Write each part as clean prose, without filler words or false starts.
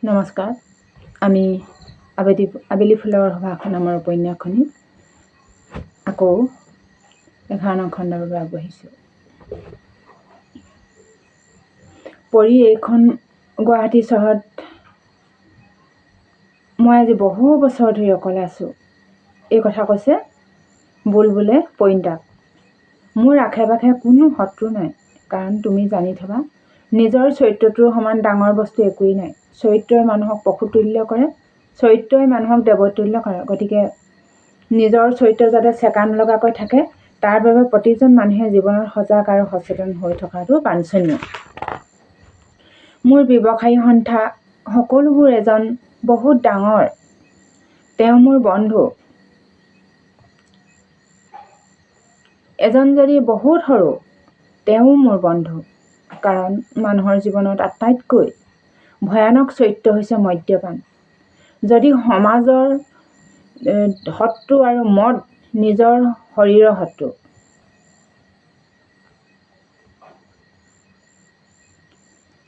নমস্কাৰ। আমি আবেলি ফুলৰ সভাখন আমাৰ উপন্যাসখনি আকৌ 11 নং খণ্ডৰ বাবে আগবাঢ়িছোঁ। পৰি এইখন গুৱাহাটী চহৰত মই আজি বহু বছৰ ধৰি অকলে আছোঁ। এই কথা কৈছে বুলবুলে পইণ্টাক। মোৰ আশে পাশে কোনো শত্ৰু নাই, কাৰণ তুমি জানি থবা নিজৰ চৰিত্ৰটোৰ সমান ডাঙৰ বস্তু একোৱেই নাই। চৰিত্ৰই মানুহক পশুতুল্য কৰে, চৰিত্ৰই মানুহক দেৱতুল্য কৰে। গতিকে নিজৰ চৰিত্ৰ যাতে চেকা নলগাকৈ থাকে, তাৰ বাবে প্ৰতিজন মানুহে জীৱনত সজাগ আৰু সচেতন হৈ থকাটো বাঞ্ছনীয়। মোৰ ব্যৱসায়ী সন্থা সকলোবোৰ এজন বহুত ডাঙৰ, তেওঁ মোৰ বন্ধু। এজন যদি বহুত সৰু, তেওঁ মোৰ বন্ধু। কাৰণ মানুহৰ জীৱনত আটাইতকৈ ভয়ানক চৰিত্ৰ হৈছে মদ্যপান। যদি সমাজৰ শত্ৰু আৰু মদ নিজৰ শৰীৰৰ শত্ৰু,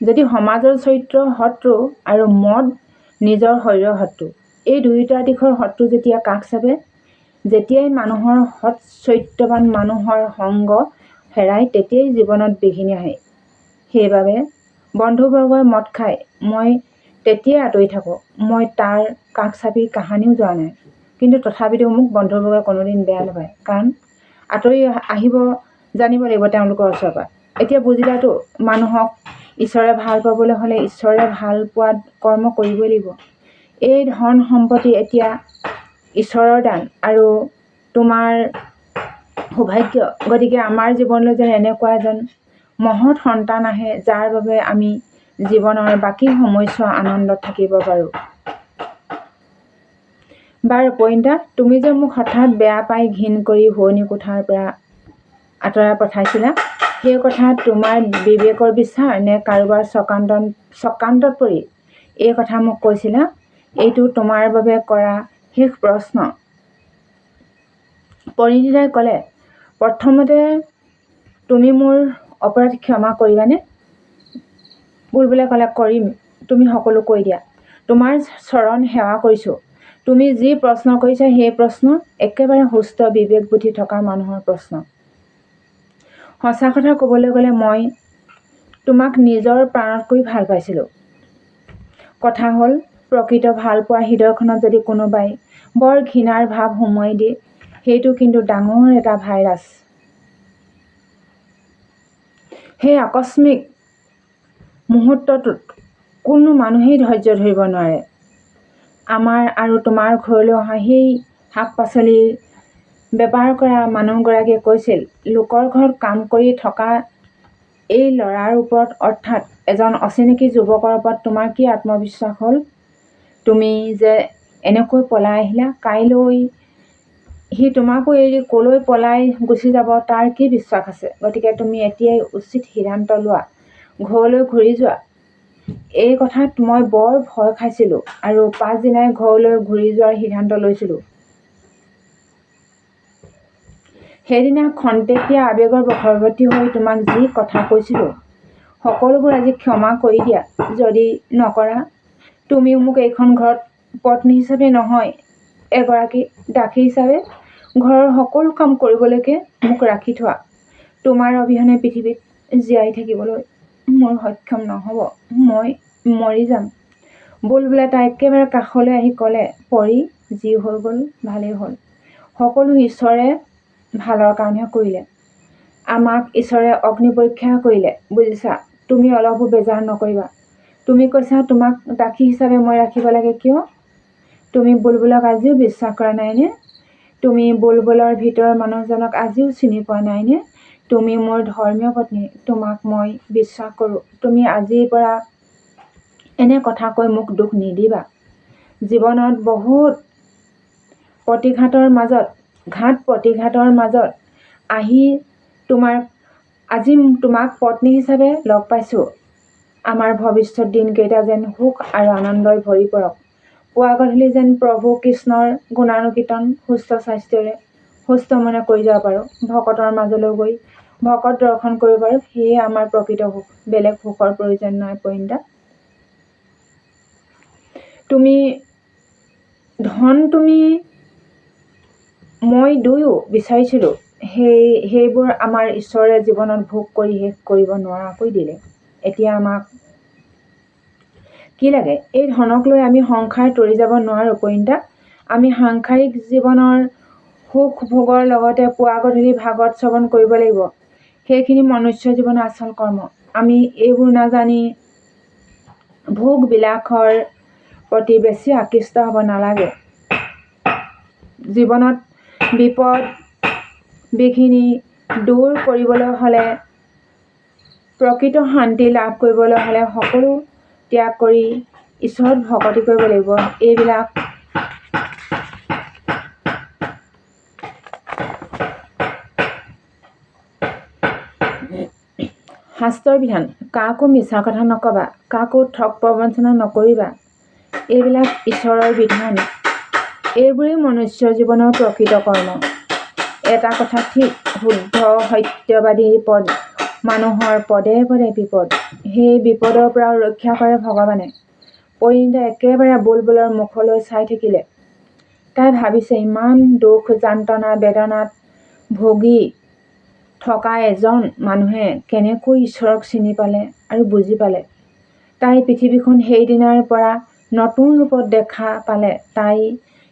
যদি সমাজৰ চৰিত্ৰ শত্ৰু আৰু মদ নিজৰ শৰীৰৰ শত্ৰু, এই দুয়োটা দিশৰ শত্ৰু যেতিয়া কাষ চাপে, যেতিয়াই মানুহৰ সৎ চৰিত্ৰৱান মানুহৰ সংগ হেৰাই, তেতিয়াই জীৱনত বিঘিনি আহে। সেইবাবে বন্ধুবৰ্গই মদ খাই মই তেতিয়াই আঁতৰি থাকোঁ। মই তাৰ কাষ চাপি কাহানিও যোৱা নাই, কিন্তু তথাপিতো মোক বন্ধুবৰ্গই কোনোদিন বেয়া নাপায়, কাৰণ আঁতৰি আহিব জানিব লাগিব তেওঁলোকৰ ওচৰৰ পৰা। এতিয়া বুজিলাতো, মানুহক ঈশ্বৰে ভাল পাবলৈ হ'লে ঈশ্বৰে ভাল পোৱা কৰ্ম কৰিবই লাগিব। এই ধন সম্পত্তি এতিয়া ঈশ্বৰৰ দান আৰু তোমাৰ সৌভাগ্য। গতিকে আমাৰ জীৱনলৈ যেন এনেকুৱা এজন মহৎ সন্তান আহে, যাৰ বাবে আমি জীৱনৰ বাকী সময়ছোৱা আনন্দত থাকিব পাৰোঁ। বাৰু পইণ্টা, তুমি যে মোক হঠাৎ বেয়া পাই ঘিণ কৰি শোৱনি কোঠাৰ পৰা আঁতৰাই পঠাইছিলা, সেই কথা তোমাৰ বিবেকৰ বিচাৰ নে কাৰোবাৰ চক্ৰান্তত পৰি এই কথা মোক কৈছিলা? এইটো তোমাৰ বাবে কৰা শেষ প্ৰশ্ন। পৰিণীতাই ক'লে, প্ৰথমতে তুমি মোৰ অপৰাধ ক্ষমা কৰিবানে? বুলবুলে ক'লে, কৰিম। তুমি সকলো কৈ দিয়া। তোমাৰ চৰণ সেৱা কৰিছোঁ। তুমি যি প্ৰশ্ন কৰিছা সেই প্ৰশ্ন একেবাৰে সুস্থ বিবেক বুদ্ধি থকা মানুহৰ প্ৰশ্ন। সঁচা কথা ক'বলৈ গ'লে মই তোমাক নিজৰ প্ৰাণতকৈ ভাল পাইছিলোঁ। কথা হ'ল, প্ৰকৃত ভাল পোৱাৰ হৃদয়খনত যদি কোনোবাই বৰ ঘৃণাৰ ভাৱ সুমুৱাই দিয়ে, সেইটো কিন্তু ডাঙৰ এটা ভাইৰাছ। সেই আকস্মিক মুহূৰ্তটোত কোনো মানুহেই ধৈৰ্য ধৰিব নোৱাৰে। আমাৰ আৰু তোমাৰ ঘৰলৈ অহা সেই শাক পাচলিৰ বেপাৰ কৰা মানুহগৰাকীয়ে কৈছিল, লোকৰ ঘৰত কাম কৰি থকা এই ল'ৰাৰ ওপৰত, অৰ্থাৎ এজন অচিনাকি যুৱকৰ ওপৰত তোমাৰ কি আত্মবিশ্বাস হ'ল? তুমি যে এনেকৈ পলাই আহিলা, কাইলৈ সি তোমাকো এৰি ক'লৈ পলাই গুচি যাব তাৰ কি বিশ্বাস আছে? গতিকে তুমি এতিয়াই উচিত সিদ্ধান্ত লোৱা, ঘৰলৈ ঘূৰি যোৱা। এই কথাত মই বৰ ভয় খাইছিলোঁ আৰু পাছদিনাই ঘৰলৈ ঘূৰি যোৱাৰ সিদ্ধান্ত লৈছিলোঁ। সেইদিনা খন্তেকীয়া আৱেগৰ বশৱৰ্তী হৈ তোমাক যি কথা কৈছিলোঁ, সকলোবোৰ আজি ক্ষমা কৰি দিয়া। যদি নকৰা, তুমিও মোক এইখন ঘৰত পত্নী হিচাপে নহয়, এগৰাকী দাসী হিচাপে ঘৰৰ সকলো কাম কৰিবলৈকে মোক ৰাখি থোৱা। তোমাৰ অবিহনে পৃথিৱীত জীয়াই থাকিবলৈ মোৰ সক্ষম নহ'ব, মই মৰি যাম। বুলবুলে তাই একেবাৰে কাষলৈ আহি ক'লে, পৰি, যি হৈ গ'ল ভালেই হ'ল। সকলো ঈশ্বৰে ভালৰ কাৰণেহে কৰিলে। আমাক ঈশ্বৰে অগ্নি পৰীক্ষা কৰিলে, বুজিছা? তুমি অলপো বেজাৰ নকৰিবা। তুমি কৈছা তোমাক দাসী হিচাপে মই ৰাখিব লাগে, কিয়? তুমি বুলবুলক আজিও বিশ্বাস কৰা নাইনে? তুমি বুলবুলৰ ভিতৰৰ মানুহজনক আজিও চিনি পোৱা নাইনে? তুমি মোৰ ধৰ্মীয় পত্নী, তোমাক মই বিশ্বাস কৰোঁ। তুমি আজিৰ পৰা এনে কথা কৈ মোক দুখ নিদিবা। জীৱনত বহুত ঘাত-প্ৰতিঘাতৰ মাজত আহি আজি তোমাক পত্নী হিচাপে লগ পাইছোঁ। আমাৰ ভৱিষ্যত দিনকেইটা যেন সুখ আৰু আনন্দই ভৰি পৰক। পুৱা গধূলি যেন প্ৰভু কৃষ্ণৰ গুণানুকীৰ্তন সুস্থ স্বাস্থ্যৰে সুস্থ মনে কৰি যাব পাৰোঁ। ভকতৰ মাজলৈ গৈ ভকত দৰ্শন কৰিব পাৰোঁ। সেয়ে আমাৰ প্ৰকৃত সুখ। বেলেগ সুখৰ প্ৰয়োজন নাই পইণ্টা। ধন মই দুয়ো বিচাৰিছিলোঁ, সেইবোৰ আমাৰ ঈশ্বৰে জীৱনত ভোগ কৰি শেষ কৰিব নোৱাৰাকৈ দিলে। এতিয়া আমাক কি লাগে? এই ধনক লৈ আমি সংসাৰ তৰি যাব নোৱাৰোঁ পৰিণীতা। আমি সাংসাৰিক জীৱনৰ সুখ ভোগৰ লগতে পুৱা গধূলি ভাগৱত শ্ৰৱণ কৰিব লাগিব। সেইখিনি মনুষ্য জীৱনৰ আচল কৰ্ম। আমি এইবোৰ নাজানি ভোগ বিলাসৰ প্ৰতি বেছি আকৃষ্ট হ'ব নালাগে। জীৱনত বিপদ বিঘিনি দূৰ কৰিবলৈ হ'লে, প্ৰকৃত শান্তি লাভ কৰিবলৈ হ'লে সকলো ত্যাগ কৰি ঈশ্বৰত ভকতি কৰিব লাগিব। এইবিলাক শাস্ত্ৰৰ বিধান। কাকো মিছা কথা নকবা, কাকো ঠগ প্ৰবঞ্চনা নকৰিবা। এইবিলাক ঈশ্বৰৰ বিধান। এইবোৰেই মনুষ্য জীৱনৰ প্ৰকৃত কৰ্ম। এটা কথা ঠিক, শুদ্ধ সত্যবাদী পদ মানুহৰ পদে পদে বিপদ। সেই বিপদৰ পৰাও ৰক্ষা কৰে ভগৱানে। পৰিণীতা একেবাৰে বুলবুলৰ মুখলৈ চাই থাকিলে। তাই ভাবিছে, ইমান দুখ যান্ত্ৰণা বেদনাত ভুগি থকা এজন মানুহে কেনেকৈ ঈশ্বৰক চিনি পালে আৰু বুজি পালে। তাই পৃথিৱীখন সেইদিনাৰ পৰা নতুন ৰূপত দেখা পালে। তাই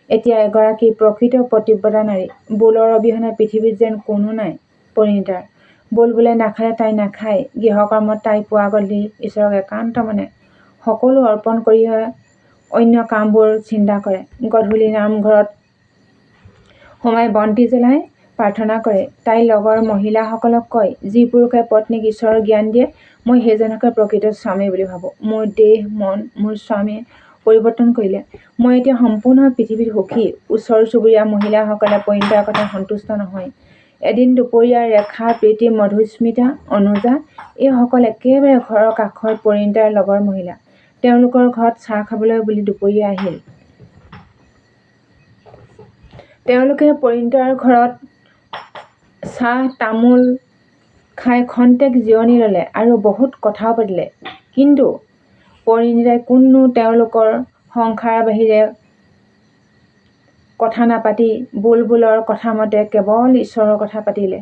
এতিয়া এগৰাকী প্ৰকৃত পতিব্ৰতা নাৰী। বুলৰ অবিহনে পৃথিৱীত যেন কোনো নাই পৰিণীতাৰ। বুলবুলে নাখালে তাই নাখায়। গৃহকৰ্মত তাই পুৱা গধূলি ঈশ্বৰক একান্ত মনে সকলো অৰ্পণ কৰিহে অন্য কামবোৰ চিন্তা কৰে। গধূলি নামঘৰত সোমাই বন্তি জ্বলাই প্ৰাৰ্থনা কৰে। তাইৰ লগৰ মহিলাসকলক কয়, যি পুৰুষে পত্নীক ঈশ্বৰৰ জ্ঞান দিয়ে, মই সেইজনকে প্ৰকৃত স্বামী বুলি ভাবোঁ। মোৰ দেহ মন মোৰ স্বামীয়ে পৰিৱৰ্তন কৰিলে। মই এতিয়া সম্পূৰ্ণ পৃথিৱীত সুখী। ওচৰ চুবুৰীয়া মহিলাসকলে পৰিণীতাৰ কথা সন্তুষ্ট নহয়। এদিন দুপৰীয়া ৰেখা, প্ৰীতি, মধুস্মিতা, অনুজা এইসকল একেবাৰে ঘৰৰ কাষৰ পৰিণীতাৰ লগৰ মহিলা। তেওঁলোকৰ ঘৰত চাহ খাবলৈ বুলি দুপৰীয়া আহিল। তেওঁলোকে পৰিণীতাৰ ঘৰত চাহ তামোল খাই খন্তেক জিৰণি ল'লে আৰু বহুত কথাও পাতিলে। কিন্তু পৰিণীতাই কোনো তেওঁলোকৰ সংসাৰৰ বাহিৰে কথা নাপাতি বুলবুলৰ কথামতে কেৱল ঈশ্বৰৰ কথা পাতিলে।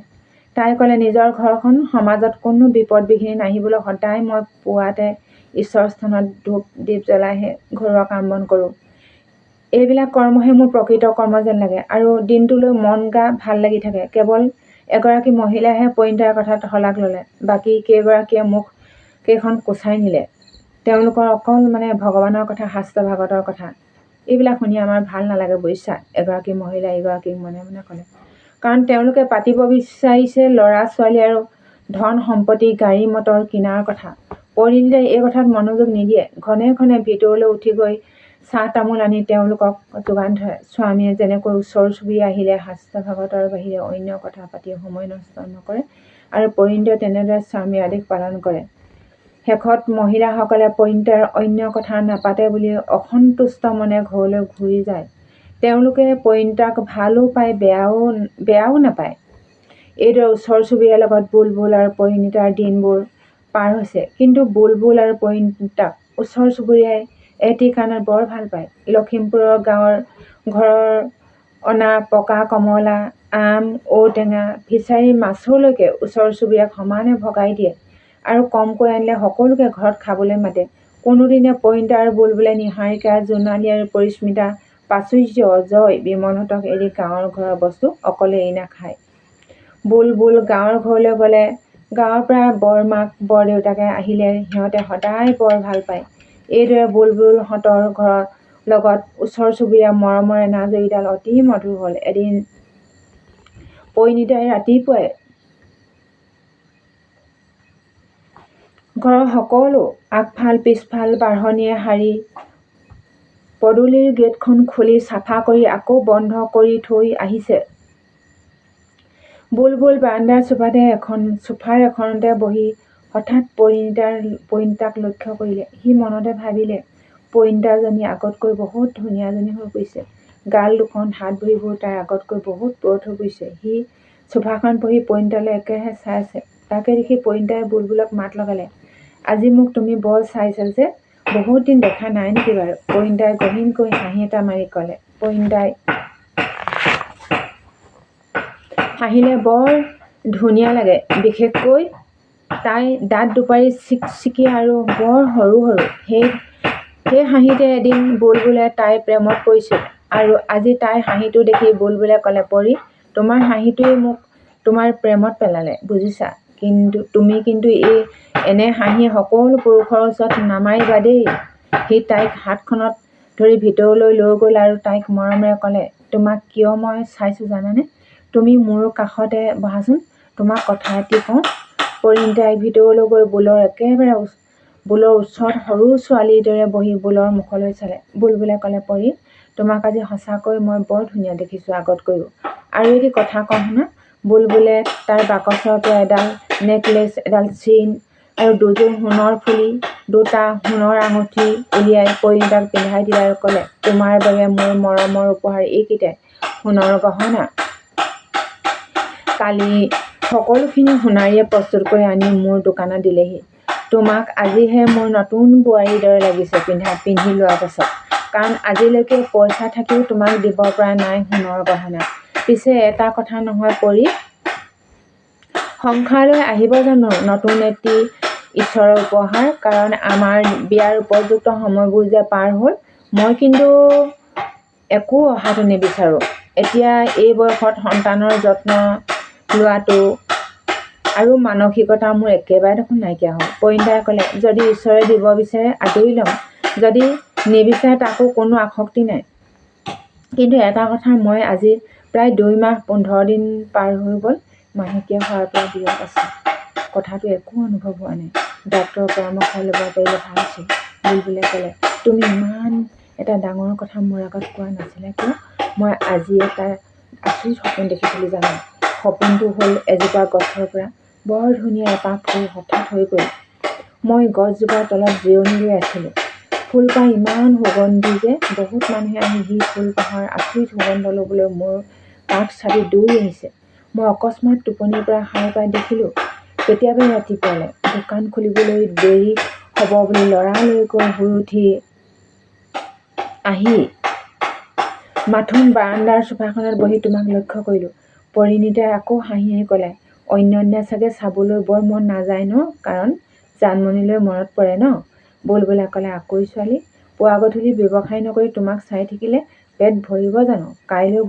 তাই ক'লে, নিজৰ ঘৰখন সমাজত কোনো বিপদ বিঘিনি নাহিবলৈ সদায় মই পুৱাতে ঈশ্বৰ স্থানত ধূপ দীপ জ্বলাইহে ঘৰুৱা কাম বন কৰোঁ। এইবিলাক কৰ্মহে মোৰ প্ৰকৃত কৰ্ম যেন লাগে আৰু দিনটোলৈ মন গা ভাল লাগি থাকে। কেৱল এগৰাকী মহিলাইহে পৰিণীতাৰ কথাত শলাগ ল'লে। বাকী কেইগৰাকীয়ে মুখ কেইখন কোচাই নিলে। তেওঁলোকৰ অকল ভগৱানৰ কথা, শাস্ত্ৰ ভাগৱতৰ কথা। এইবিলাক শুনি আমাৰ ভাল নালাগে বুজিছা, এগৰাকী মহিলাই এগৰাকীক মনে মনে ক'লে। কাৰণ তেওঁলোকে পাতিব বিচাৰিছে ল'ৰা ছোৱালী আৰু ধন সম্পত্তি গাড়ী মটৰ কিনাৰ কথা। পৰিণীতাই এই কথাত মনোযোগ নিদিয়ে। ঘনে ঘনে ভিতৰলৈ উঠি গৈ চাহ তামোল আনি তেওঁলোকক যোগান ধৰে। স্বামীয়ে যেনেকৈ ওচৰ চুবুৰীয়া আহিলে শাস্ত্ৰ ভাগৱতৰ বাহিৰে অন্য কথা পাতি সময় নষ্ট নকৰে আৰু পৰিণীতাই তেনেদৰে স্বামীৰ আদেশ পালন কৰে। শেষত মহিলাসকলে পৰিণীতাৰ অন্য কথা নাপাতে বুলি অসন্তুষ্ট মনে ঘৰলৈ ঘূৰি যায়। তেওঁলোকে পৰিণীতাক ভালো পায়, বেয়াও নাপায়। এইদৰে ওচৰ চুবুৰীয়াৰ লগত বুলবুল আৰু পৰিণীতাৰ দিনবোৰ পাৰ হৈছে। কিন্তু বুলবুল আৰু পৰিণীতাক ওচৰ চুবুৰীয়াই এটি কাৰণত বৰ ভাল পায়। লখিমপুৰৰ গাঁৱৰ ঘৰৰ অনা পকা কমলা, আম, ঔটেঙা, ফিছাৰীৰ মাছলৈকে ওচৰ চুবুৰীয়াক সমানে ভগাই দিয়ে আৰু কমকৈ আনিলে সকলোকে ঘৰত খাবলৈ মাতে। কোনোদিনে পৰিণীতা আৰু বুলবুলে নিহাৰিকা, জোনালী আৰু পৰিস্মিতা, প্ৰাচুৰ্য, অজয়, বিমলহঁতক এৰি গাঁৱৰ ঘৰৰ বস্তু অকলে এৰি নাখায়। বুলবুল গাঁৱৰ ঘৰলৈ গ'লে গাঁৱৰ পৰা বৰমাক বৰদেউতাকে আহিলে সিহঁতে সদায় বৰ ভাল পায়। এইদৰে বুলবুলহঁতৰ ঘৰৰ লগত ওচৰ চুবুৰীয়া মৰমৰ এনাজৰীডাল অতি মধুৰ হ'ল। এদিন পৰিণীতাই ৰাতিপুৱাই ঘৰৰ সকলো আগফাল পিছফাল বাঢ়নীয়ে সাৰি পদূলিৰ গেটখন খুলি চাফা কৰি আকৌ বন্ধ কৰি থৈ আহিছে। বুলবুল বাৰান্দাৰ চোফাৰ এখনতে বহি হঠাৎ পৰিণীতাক লক্ষ্য কৰিলে। সি মনতে ভাবিলে, পৰিণীতাজনী আগতকৈ বহুত ধুনীয়াজনী হৈ পৰিছে। গাল দুখন, হাত ভৰিবোৰ তাইৰ আগতকৈ বহুত পুৰঠ হৈ পৰিছে। সি চোফাখনত বহি পৰিণীতালৈ একেৰাহে চাই আছে। তাকে দেখি পৰিণীতাই বুলবুলক মাত লগালে, আজি মোক তুমি বৰ চাইছা যে, বহুত দিন দেখা নাই নেকি বাৰু? পৰিণীতাই গহীনকৈ হাঁহি এটা মাৰি ক'লে। পৰিণীতাই হাঁহিলে বৰ ধুনীয়া লাগে, বিশেষকৈ তাই দাঁত দুপাৰি চিকচিকীয়া আৰু বৰ সৰু সৰু। সেই হাঁহিতে এদিন বুলবুলে তাইৰ প্ৰেমত পৰিছিল আৰু আজি তাইৰ হাঁহিটো দেখি বুলবুলে ক'লে, পৰী, তোমাৰ হাঁহিটোৱে মোক তোমাৰ প্ৰেমত পেলালে, বুজিছা? তুমি কিন্তু এনে হাঁহি সকলো পুৰুষৰ ওচৰত নামাৰিবা দেই। সি তাইক হাতখনত ধৰি ভিতৰলৈ লৈ গ'ল আৰু তাইক মৰমেৰে ক'লে, তোমাক কিয় মই চাইছোঁ জানানে? তুমি মোৰ কাষতে বহাচোন, তোমাক কথা এটি কওঁ। পৰিণীতাই ভিতৰলৈ গৈ বুলৰ ওচৰত সৰু ছোৱালীৰ দৰে বহি বুলৰ মুখলৈ চালে। বুলবুলে ক'লে, পৰী, তোমাক আজি সঁচাকৈ মই বৰ ধুনীয়া দেখিছোঁ আগতকৈও। আৰু এটি কথা কওঁ শুনা। বুলবুলে তাৰ বাকচৰ পৰা এডাল নেকলেছ, এডাল চেইন আৰু দুযোৰ সোণৰ ফুলি, দুটা সোণৰ আঙুঠি উলিয়াই পৰিণীতাক পিন্ধাই দিলে আৰু ক'লে, তোমাৰ বাবে মোৰ মৰমৰ উপহাৰ এইকেইটাই সোণৰ গহনা। কালি সকলোখিনি সোণাৰীয়ে প্ৰস্তুত কৰি আনি মোৰ দোকানত দিলেহি। তোমাক আজিহে মোৰ নতুন বোৱাৰীৰ দৰে লাগিছে পিন্ধি লোৱাৰ পাছত, কাৰণ আজিলৈকে পইচা থাকিও তোমাক দিব পৰা নাই সোণৰ গহনা। পিছে এটা কথা নহয় পৰী, সংসাৰলৈ আহিব জানো নতুন এটি ঈশ্বৰৰ উপহাৰ? কাৰণ আমাৰ বিয়াৰ উপযুক্ত সময়বোৰ যে পাৰ হ'ল, মই কিন্তু একো অহাটো নিবিচাৰোঁ। এতিয়া এই বয়সত সন্তানৰ যত্ন লোৱাটো আৰু মানসিকতা মোৰ একেবাৰে দেখোন নাইকিয়া হ'ল। পৰিণীতাই ক'লে, যদি ঈশ্বৰে দিব বিচাৰে আদৰি ল'ম, যদি নিবিচাৰে তাকো কোনো আসক্তি নাই। কিন্তু এটা কথা, মই আজি প্ৰায় 2 মাহ 15 দিন পাৰ হৈ গ'ল মাহেকীয়া হোৱাৰ পৰা বিৰত আছোঁ। কথাটো একো অনুভৱ হোৱা নাই। ডাক্তৰৰ পৰামৰ্শ ল'ব পাৰিলে ভাল আছিল। বুলবুলে ক'লে, তুমি ইমান এটা ডাঙৰ কথা মোৰ আগত কোৱা নাছিলা কিয়? মই আজি এটা আচৰিত সপোন দেখিছিলোঁ জানা। সপোনটো হ'ল এজোপা গছৰ পৰা বৰ ধুনীয়া এপাহ ফুল হঠাৎ হৈ গ'ল। মই গছজোপাৰ তলত জিৰণি লৈ আছিলোঁ। ফুলপাহ ইমান সুগন্ধি যে বহুত মানুহে আহি সেই ফুলপাহৰ আচৰিত সুগন্ধ ল'বলৈ মোৰ কাষ চাপি দৌৰি আহিছে। মই অকস্মাত টোপনিৰ পৰা সাৰ পাই দেখিলোঁ কেতিয়াবাই ৰাতিপুৱালে দোকান খুলিবলৈ দেৰি হ'ব বুলি লৰালৰিকৈ শুই উঠি আহি মাথোন বাৰান্দাৰ চোফাখনত বহি তোমাক লক্ষ্য কৰিলোঁ। পৰিণীতাই আকৌ হাঁহি হাঁহি ক'লে, অন্যন্যা চাগে চাবলৈ বৰ মন নাযায় ন, কাৰণ জানমণিলৈ মনত পৰে ন? বুলবুলে ক'লে, আকৌ ছোৱালী, পুৱা গধূলি ব্যৱসায় নকৰি তোমাক চাই থাকিলে পেট ভৰিব জানো? কাইলৈ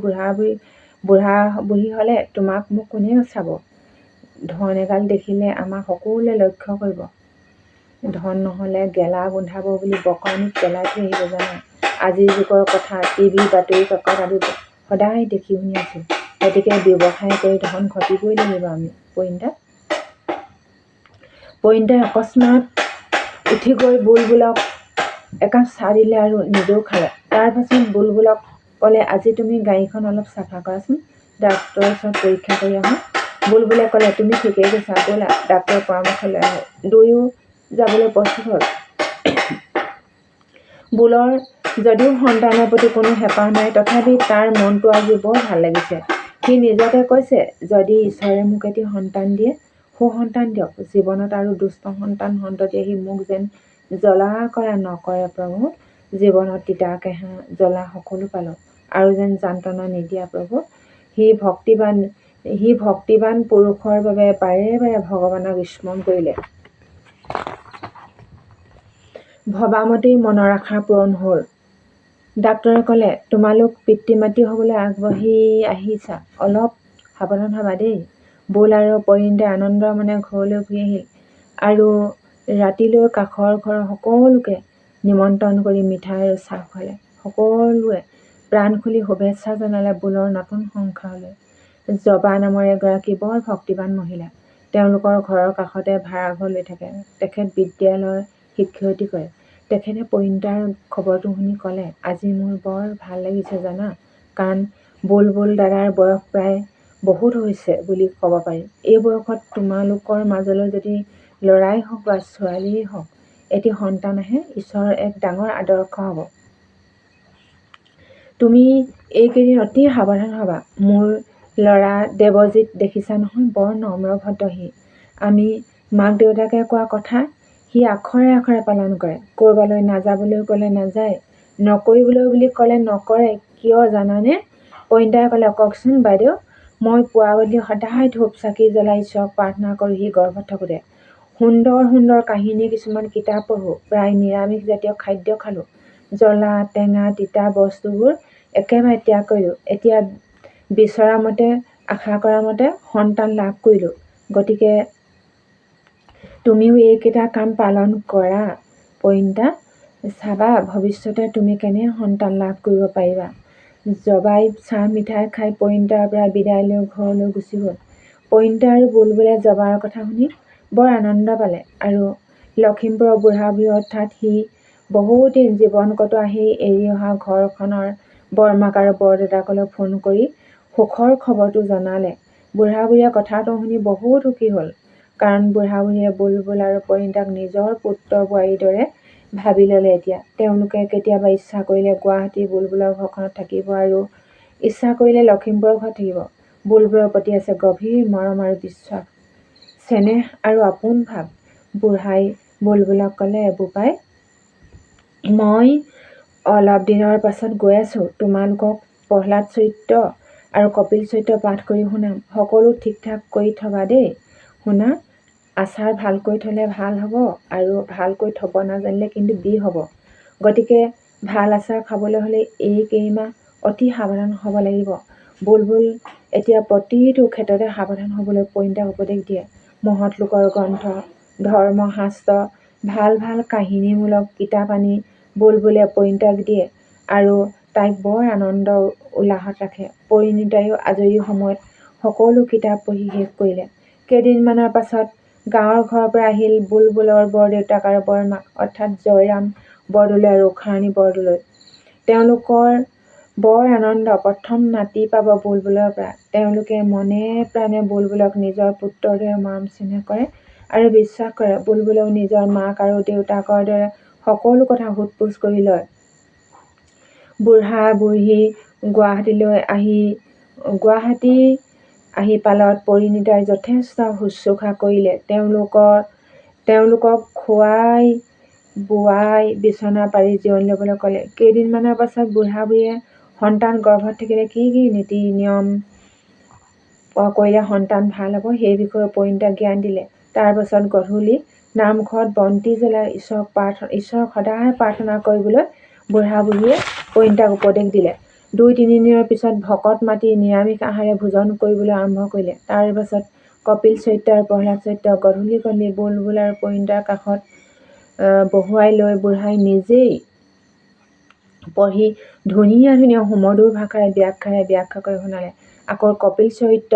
বুঢ়া বুঢ়ী হ'লে তোমাক মোক কোনে চাব? ধন এগাল দেখিলে আমাক সকলোৱে লক্ষ্য কৰিব। ধন নহ'লে গেলা গোন্ধাব বুলি বকৰণিত পেলাই থৈ আহিব জানা। আজিৰ যুগৰ কথা টিভি, বাতৰি কাকত আদি সদায় দেখি শুনি আছোঁ। গতিকে ব্যৱসায় কৰি ধন ঘটিবই লাগিব আমি। পৰিণীতাই অকস্মাত উঠি গৈ বুলবুলক একাপ চাহ দিলে আৰু নিজেও খালে। তাৰ পাছত বুলবুলক ক'লে, আজি তুমি গাড়ীখন অলপ চাফা কৰাচোন, ডাক্তৰৰ ওচৰত পৰীক্ষা কৰি আহোঁ। বুলবুলে ক'লে, তুমি ঠিকেই কৈছা, ব'লা ডাক্তৰৰ পৰামৰ্শ লৈ আহোঁ। দুয়ো যাবলৈ প্ৰস্তুত হ'ল। বুলৰ যদিও সন্তানৰ প্ৰতি কোনো হেঁপাহ নাই, তথাপি তাৰ মনটো আজি বৰ ভাল লাগিছে। সি নিজকে কৈছে, যদি ঈশ্বৰে মোক এটি সন্তান দিয়ে, সুসন্তান দিয়ক জীৱনত, আৰু দুষ্ট সন্তান সন্ততি আহি মোক যেন জ্বলা কৰা নকৰে প্ৰভু। জীৱনত তিতা কেঁহা জ্বলা সকলো পালোঁ, আৰু যেন যান্ত্ৰণা নিদিয়া প্ৰভু। সি ভক্তিবান পুৰুষৰ বাবে বাৰে বাৰে ভগৱানক স্মৰণ কৰিলে। ভবামতেই মনৰ আশা পূৰণ হ'ল। ডাক্তৰে ক'লে, তোমালোক পিতৃ মাতৃ হ'বলৈ আগবাঢ়ি আহিছা, অলপ সাৱধান হ'বা দেই। বুল আৰু পৰিণীতাই আনন্দৰ মনে ঘৰলৈ ঘূৰি আহিল আৰু ৰাতিলৈ কাষৰ ঘৰৰ সকলোকে নিমন্ত্ৰণ কৰি মিঠাই আৰু চাহ খুৱালে। সকলোৱে প্ৰাণ খুলি শুভেচ্ছা জনালে বুলৰ নতুন সংসাৰলৈ। জবা নামৰ এগৰাকী বৰ ভক্তিবান মহিলা। তেওঁলোকৰ ঘৰৰ কাষতে ভাড়াঘৰ লৈ থাকে। তেখেত বিদ্যালয়ৰ শিক্ষয়িত্ৰী কৰে। তেখেতে পৰিণীতাৰ খবৰটো শুনি ক'লে, আজি মোৰ বৰ ভাল লাগিছে জানা, কাৰণ বুলবুল দাদাৰ বয়স প্ৰায় বহুত হৈছে বুলি ক'ব পাৰি। এই বয়সত তোমালোকৰ মাজলৈ যদি ল'ৰাই হওক বা ছোৱালীয়েই হওক এটি সন্তান আহে, ঈশ্বৰৰ এক ডাঙৰ আদৰ্শ হ'ব। তুমি এইকেইদিন অতি সাৱধান হ'বা। মোৰ ল'ৰা দেৱজিৎ দেখিছা নহয়, বৰ নম্ৰ ভদ্ৰ সি। আমি মাক দেউতাকে কোৱা কথা সি আখৰে আখৰে পালন কৰে। ক'ৰবালৈ নাযাবলৈ ক'লে নাযায়, নকৰিবলৈ বুলি ক'লে নকৰে। কিয় জানানে? পৰিণীতাই ক'লে, কওকচোন বাইদেউ। মই পুৱা গধূলি সদায় ধূপ চাকি জ্বলাই ঈশ্বৰক প্ৰাৰ্থনা কৰোঁ সি গৰ্ভত থাকোঁতে। সুন্দৰ সুন্দৰ কাহিনী কিছুমান কিতাপ পঢ়োঁ, প্ৰায় নিৰামিষজাতীয় খাদ্য খালোঁ। জ্বলা টেঙা তিতা বস্তুবোৰ একেবাৰে ত্যাগ কৰিলোঁ। এতিয়া বিচৰা মতে, আশা কৰা মতে সন্তান লাভ কৰিলোঁ। গতিকে তুমিও এইকেইটা কাম পালন কৰা পৰিণীতা, চাবা ভৱিষ্যতে তুমি কেনে সন্তান লাভ কৰিব পাৰিবা। জবাই চাহ মিঠাই খাই পৰিণীতাৰ পৰা বিদায় লৈ ঘৰলৈ গুচি গ'ল। পৰিণীতা আৰু বুলবুলে জবাৰ কথা শুনি বৰ আনন্দ পালে আৰু লখিমপুৰৰ বুঢ়া বুঢ়ী অৰ্থাৎ সি বহুদিন জীৱন কটোৱা সেই এৰি অহা ঘৰখনৰ বৰমাক আৰু বৰদেউতাকলৈ ফোন কৰি সুখৰ খবৰটো জনালে। বুঢ়া বুঢ়ীয়ে কথাটো শুনি বহুত সুখী হ'ল, কাৰণ বুঢ়া বুঢ়ীয়ে বুলবুল আৰু পৰিণীতাক নিজৰ পুত্ৰ বোৱাৰীৰ দৰে ভাবি ল'লে। এতিয়া তেওঁলোকে কেতিয়াবা ইচ্ছা কৰিলে গুৱাহাটীৰ বুলবুলৰ ঘৰখনত থাকিব আৰু ইচ্ছা কৰিলে লখিমপুৰৰ ঘৰত থাকিব। বুলবুলৰ প্ৰতি আছে গভীৰ মৰম আৰু বিশ্বাস, চেনেহ আৰু আপোন ভাৱ। বুঢ়াই বুলবুলক ক'লে, বোপাই, মই অলপ দিনৰ পাছত গৈ আছোঁ। তোমালোকক প্ৰহ্লাদ চৰিত্ৰ আৰু কপিল চৰিত্ৰ পাঠ কৰি শুনাম। সকলো ঠিক ঠাক কৰি থবা দেই। শুনা, আচাৰ ভালকৈ থ'লে ভাল হ'ব আৰু ভালকৈ থ'ব নাজানিলে কিন্তু বিষ হ'ব। গতিকে ভাল আচাৰ খাবলৈ হ'লে এই কেইমাহ অতি সাৱধান হ'ব লাগিব। বুলবুল এতিয়া প্ৰতিটো ক্ষেত্ৰতে সাৱধান হ'বলৈ পৰিণীতাক উপদেশ দিয়ে। মহৎ লোকৰ গ্ৰন্থ, ধৰ্মশাস্ত্ৰ, ভাল ভাল কাহিনীমূলক কিতাপ আনি বুলবুলে পৰিণীতাক দিয়ে আৰু তাইক বৰ আনন্দ উল্লাসত ৰাখে। পৰিণীতায়ো আজৰি সময়ত সকলো কিতাপ পঢ়ি শেষ কৰিলে। কেইদিনমানৰ পাছত গাঁৱৰ ঘৰৰ পৰা আহিল বুলবুলৰ বৰদেউতাক আৰু বৰমাক, অৰ্থাৎ জয়ৰাম বৰদলৈ আৰু উষাৰাণী বৰদলৈ। তেওঁলোকৰ বৰ আনন্দ, প্ৰথম নাতি পাব বুলবুলৰ পৰা। তেওঁলোকে মনে প্ৰাণে বুলবুলক নিজৰ পুত্ৰৰ দৰে মৰম চেনেহ কৰে আৰু বিশ্বাস কৰে। বুলবুলেও নিজৰ মাক আৰু দেউতাকৰ দৰে সকলো কথা সোধ-পোছ কৰি লয়। বুঢ়া বুঢ়ী গুৱাহাটী আহি পালত পৰিণীতাই যথেষ্ট শুশ্ৰূষা কৰিলে। তেওঁলোকক খোৱাই বোৱাই বিচনা পাৰি জিৰণি ল'বলৈ ক'লে। কেইদিনমানৰ পাছত বুঢ়া বুঢ়ীয়ে সন্তান গৰ্ভত থাকিলে কি কি নীতি নিয়ম কৰিলে সন্তান ভাল হ'ব সেই বিষয়ে পৰিণীতাক জ্ঞান দিলে। তাৰ পাছত গধূলি নামঘৰত বন্তি জ্বলাই ঈশ্বৰক সদায় প্ৰাৰ্থনা কৰিবলৈ বুঢ়া বুঢ়ীয়ে পৰিণীতাক উপদেশ দিলে। ২-৩ দিনৰ পিছত ভকত মাতি নিৰামিষ আহাৰে ভোজন কৰিবলৈ আৰম্ভ কৰিলে। তাৰ পাছত কপিল চৰিত্ৰ আৰু প্ৰহ্লাদ চৰিত্ৰ গধূলি গধূলি বুলবুল আৰু পৰিণীতাৰ কাষত বহুৱাই লৈ বুঢ়াই নিজেই পঢ়ি ধুনীয়া ধুনীয়া সুমধুৰ ভাষাৰে ব্যাখ্যা কৰি শুনালে। আকৌ কপিল চৰিত্ৰ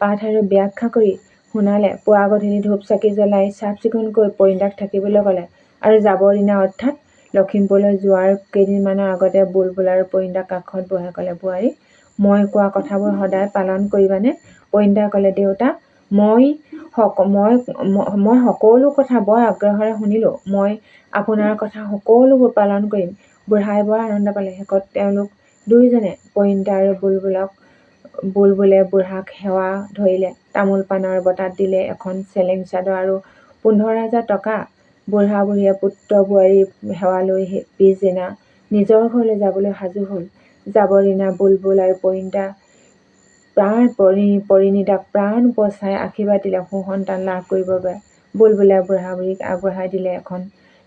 পাঠ আৰু ব্যাখ্যা কৰি শুনালে। পুৱা গধূলি ধূপ চাকি জ্বলাই চাফ চিকুণকৈ পৰিণীতাক থাকিবলৈ ক'লে আৰু যাবৰ দিনা অৰ্থাৎ লখিমপুৰলৈ যোৱাৰ কেইদিনমানৰ আগতে বুলবুল আৰু পৰিণীতাক কাষত বহাই ক'লে, বোৱাৰী, মই কোৱা কথাবোৰ সদায় পালন কৰিবানে? পৰিণীতাই ক'লে, দেউতা, মই সকলো কথা বৰ আগ্ৰহেৰে শুনিলোঁ। মই আপোনাৰ কথা সকলোবোৰ পালন কৰিম। বুঢ়াই বৰ আনন্দ পালে। শেষত তেওঁলোক দুয়োজনে, পৰিণীতা আৰু বুলবুলে বুঢ়াক সেৱা ধৰিলে। তামোল পাণৰ বঁটাত দিলে এখন চেলেং চাদৰ আৰু 15,000 টকা। বুঢ়া বুঢ়ীয়ে পুত্ৰ বোৱাৰীৰ সেৱা লৈ পিছদিনা নিজৰ ঘৰলৈ যাবলৈ সাজু হ'ল। যাবৰ দিনা বুলবুল আৰু পৰিণীতাক প্ৰাণ উপচাই আশীৰ্বাদ দিলে সুসন্তান লাভ কৰিবৰ বাবে। বুলবুলে বুঢ়া বুঢ়ীক আগবঢ়াই দিলে এখন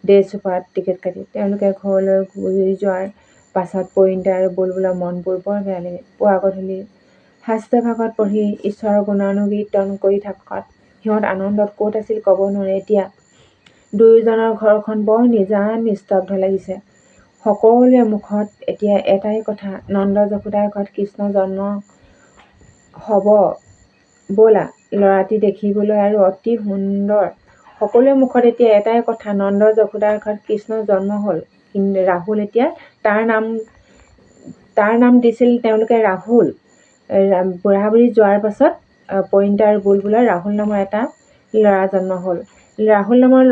ডে চুপাৰত টিকেট কাটি। তেওঁলোকে ঘৰলৈ ঘূৰি যোৱাৰ পাছত পৰিণীতা আৰু বুলবুলৰ মনবোৰ বৰ বেয়া লাগিল। পুৱা গধূলি শাস্ত্ৰ ভাগৱত পঢ়ি ঈশ্বৰৰ গুণানুকীৰ্তন কৰি থকাত সিহঁত আনন্দত ক'ত আছিল ক'ব নোৱাৰে। এতিয়া দুয়োজনৰ ঘৰখন বৰ নিজান নিস্তব্ধ লাগিছে। সকলোৰে মুখত এতিয়া এটাই কথা, নন্দ যশোদাৰ ঘৰত কৃষ্ণ জন্ম হ'ব ব'লা। ল'ৰাটি দেখিবলৈ আৰু অতি সুন্দৰ। সকলোৰে মুখত এতিয়া এটাই কথা, নন্দ যশোদাৰ ঘৰত কৃষ্ণ জন্ম হ'ল। কিন্তু ৰাহুল এতিয়া তাৰ নাম দিছিল তেওঁলোকে ৰাহুল। বুঢ়া বুঢ়ী যোৱাৰ পাছত পৰিণীতা আৰু বুলবুলৰ ৰাহুল নামৰ এটা ল'ৰা জন্ম হ'ল। ৰাহুল নামৰ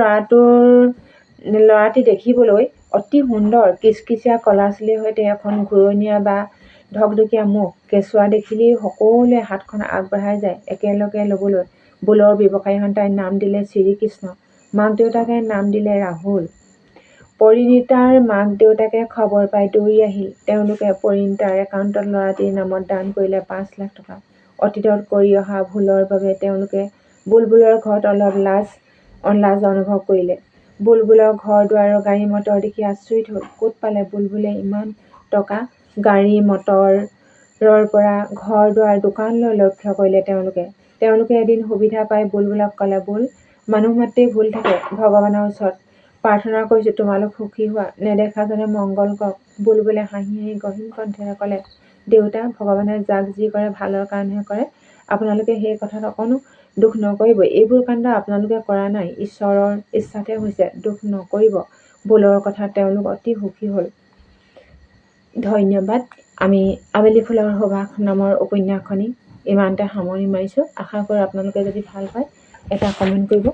ল'ৰাটি দেখিবলৈ অতি সুন্দৰ, কিচকিচীয়া ক'লা চুলিৰ সৈতে এখন ঘূৰণীয়া বা ঢকঢকীয়া মুখ। কেঁচুৱা দেখিলেই সকলোৱে হাতখন আগবঢ়াই যায় একেলগে ল'বলৈ। বুলৰ ব্যৱসায়ী সন্তাই নাম দিলে শ্ৰীকৃষ্ণ। মাক দেউতাকে নাম দিলে ৰাহুল। পৰিণীতাৰ মাক দেউতাকে খবৰ পাই দৌৰি আহিল। তেওঁলোকে পৰিণীতাৰ একাউণ্টত ল'ৰাটিৰ নামত দান কৰিলে 5 লাখ টকা। অতীতত কৰি অহা ভুলৰ বাবে তেওঁলোকে বুলবুলৰ ঘৰত অলপ লাজ অনুভৱ কৰিলে। বুলবুলৰ ঘৰ দুৱাৰ আৰু গাড়ী মটৰ দেখি আচৰিত হ'ল। ক'ত পালে বুলবুলে ইমান টকা? গাড়ী মটৰৰ পৰা ঘৰ দুৱাৰ দোকানলৈ লক্ষ্য কৰিলে তেওঁলোকে এদিন সুবিধা পাই বুলবুলক ক'লে, বুল, মানুহ মাত্ৰেই ভুল থাকে। ভগৱানৰ ওচৰত প্ৰাৰ্থনা কৰিছোঁ তোমালোক সুখী হোৱা, নেদেখাজনে মংগল কৰক। বুলবুলে হাঁহি হাঁহি গহীন কণ্ঠেৰে ক'লে, দেউতা, ভগৱানে যাক যি কৰে ভালৰ কাৰণেহে কৰে। আপোনালোকে সেই কথাত অকণো দুখ নকৰিব। এইবোৰ কাণ্ড আপোনালোকে কৰা নাই, ঈশ্বৰৰ ইচ্ছাতহে হৈছে। দুখ নকৰিব। বুলৰ কথাত তেওঁলোক অতি সুখী হ'ল। ধন্যবাদ। আমি আবেলি ফুলৰ সুবাস নামৰ উপন্যাসখনি ইমানতে সামৰণি মাৰিছোঁ। আশা কৰোঁ আপোনালোকে যদি ভাল পায় এটা কমেণ্ট কৰিব।